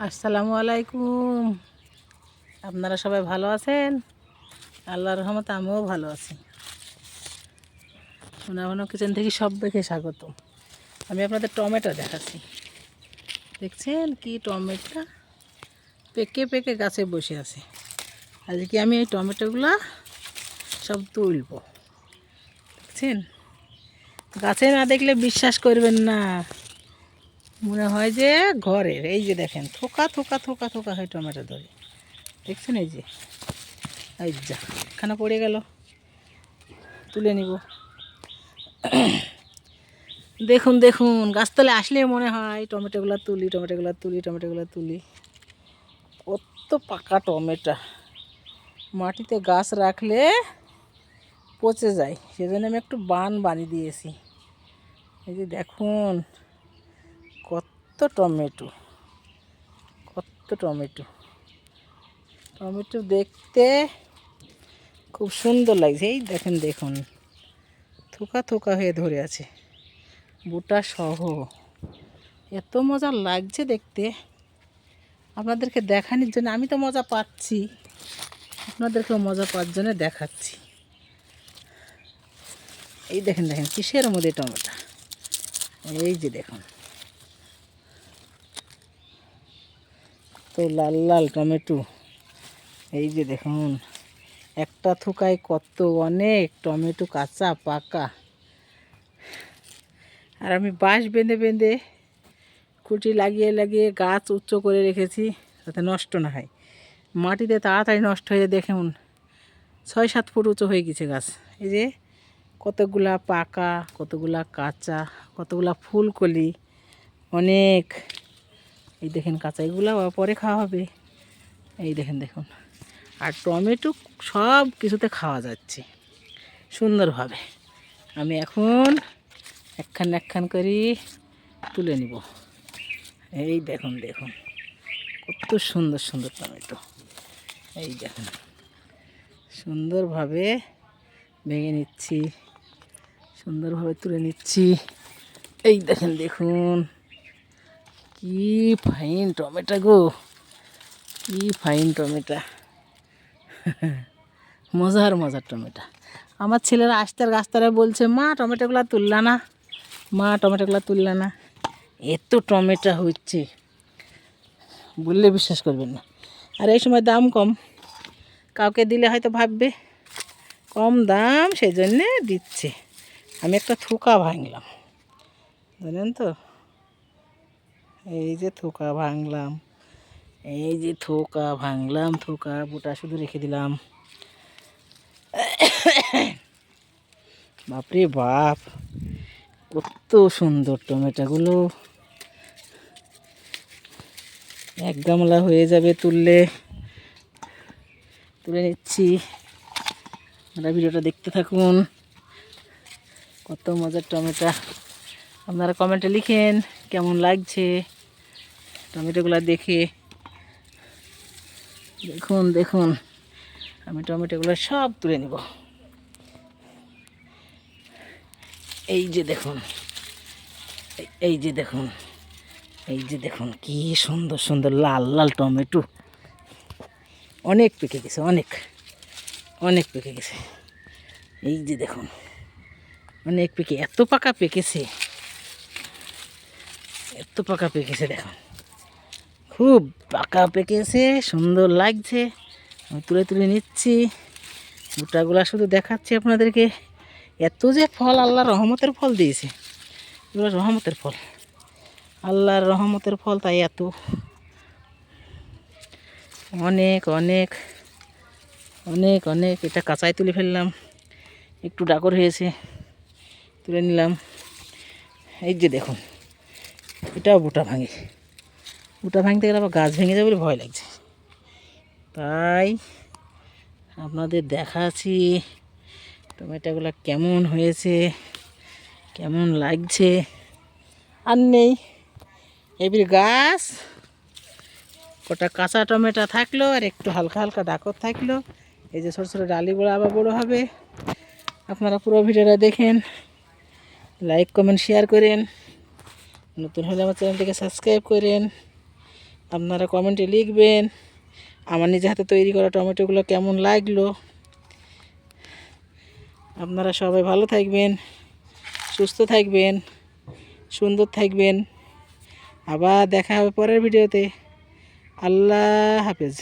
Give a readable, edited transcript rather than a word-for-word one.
আসসালামু আলাইকুম। আপনারা সবাই ভালো আছেন? আল্লাহর রহমতে আমিও ভালো আছি। সোনাভানো কিচেন থেকে সবাইকে স্বাগত। আমি আপনাদের টমেটো দেখাচ্ছি। দেখছেন কি টমেটো পেকে পেকে গাছে বসে আছে। আজকে আমি এই টমেটোগুলো সব তুলব। দেখছেন, গাছে না দেখলে বিশ্বাস করবেন না, মনে হয় যে ঘরের। এই যে দেখেন, থোকা থোকা থোকা থোকা হয় টমেটো ধরে। দেখছেন এই যে, এই যা এখানে পড়ে গেল, তুলে নিব। দেখুন দেখুন, গাছতলে আসলে মনে হয় টমেটোগুলো তুলি, টমেটোগুলো তুলি, টমেটোগুলো তুলি। কত পাকা টমেটো! মাটিতে গাছ রাখলে পচে যায়, সেজন্য আমি একটু বানিয়ে দিয়েছি। এই যে দেখুন কত টমেটো, কত টমেটো। টমেটো দেখতে খুব সুন্দর লাগছে। এই দেখেন দেখুন, থোকা থোকা হয়ে ধরে আছে, বুটা সহ। এত মজা লাগছে দেখতে, আপনাদেরকে দেখানোর জন্য। আমি তো মজা পাচ্ছি, আপনাদেরকেও মজা পাওয়ার জন্য দেখাচ্ছি। এই দেখেন দেখেন কিসের মধ্যে টমেটো। এই যে দেখুন, তো লাল লাল টমেটো। এই যে দেখুন, একটা থোকায় কত অনেক টমেটো, কাঁচা পাকা। আর আমি বাঁশ বেঁধে বেঁধে খুঁটি লাগিয়ে লাগিয়ে গাছ উচ্চ করে রেখেছি, যাতে নষ্ট না হয়। মাটিতে তাড়াতাড়ি নষ্ট হয়ে, দেখুন 6-7 ফুট উঁচু হয়ে গেছে গাছ। এই যে কতগুলা পাকা, কতগুলা কাঁচা, কতগুলা ফুলকলি, অনেক। এই দেখেন কাঁচা, এগুলো পরে খাওয়া হবে। এই দেখেন দেখুন, আর টমেটো সব কিছুতে খাওয়া যাচ্ছে সুন্দরভাবে। আমি এখন একখান একখান করে তুলে নিব। এই দেখুন দেখুন কত সুন্দর সুন্দর টমেটো। এই দেখুন, সুন্দরভাবে ভেঙে নিচ্ছি, সুন্দরভাবে তুলে নিচ্ছি। এই দেখেন দেখুন, কি ফাইন টমেটো গো, কি ফাইন টমেটো। মজার মজার টমেটো। আমার ছেলেরা আসতে গাছতারা বলছে, মা টমেটোগুলো তুললা না, মা টমেটোগুলো তুললা না। এত টমেটো হচ্ছে বললে বিশ্বাস করবেন না। আর এই সময় দাম কম, কাউকে দিলে হয়তো ভাববে কম দাম, সেই জন্যে দিচ্ছে। আমি একটা থোকা ভাঙলাম, জানেন তো, এই যে থোকা ভাঙলাম, এই যে থোকা ভাঙলাম, থোকা বুটা শুধু রেখে দিলাম। বাপরে বাপ, কত সুন্দর টমেটোগুলো। এক গামলা হয়ে যাবে তুললে। তুলে নিচ্ছি, আপনারা ভিডিওটা দেখতে থাকুন। কত মজার টমেটো। আপনারা কমেন্টে লিখেন কেমন লাগছে টমেটোগুলো দেখে। দেখুন দেখুন, আমি টমেটোগুলো সব তুলে নিব। এই যে দেখুন, এই যে দেখুন, এই যে দেখুন কি সুন্দর সুন্দর লাল লাল টমেটো। অনেক পেকে গেছে, অনেক অনেক পেকে গেছে। এই যে দেখুন, অনেক পেকে, এত পাকা পেকেছে, এত পাকা পেকেছে। দেখুন খুব পাকা পেকেছে, সুন্দর লাগছে। আমি তুলে তুলে নিচ্ছি, গোটাগুলা শুধু দেখাচ্ছি আপনাদেরকে। এত যে ফল, আল্লাহর রহমতের ফল দিয়েছে, এগুলো রহমতের ফল, আল্লাহর রহমতের ফল, তাই এত। অনেক অনেক অনেক অনেক। এটা কাঁচাই তুলে ফেললাম, একটু ডাকর হয়েছে, তুলে নিলাম। এই যে দেখুন, এটাও বুটা ভাঙে, বুটা ভাঙতে গেলে আবার গাছ ভেঙে যাবে বলে ভয় লাগছে, তাই আপনাদের দেখাচ্ছি টমেটোগুলো কেমন হয়েছে, কেমন লাগছে। আর নেই এবির গাছ, কটা কাঁচা টমেটো থাকলো, আর একটু হালকা হালকা ডাকর থাকলো। এই যে ছোটো ছোটো ডালিগুলো আবার বড়ো হবে। আপনারা পুরো ভিডিওটা দেখেন, লাইক কমেন্ট শেয়ার করেন, নতুন হলে আমার চ্যানেলটিকে সাবস্ক্রাইব করেন। আপনারা কমেন্টে লিখবেন আমার নিজে হাতে তৈরি করা টমেটোগুলো কেমন লাগলো। আপনারা সবাই ভালো থাকবেন, সুস্থ থাকবেন, সুন্দর থাকবেন। আবার দেখা হবে পরের ভিডিওতে। আল্লাহ হাফেজ।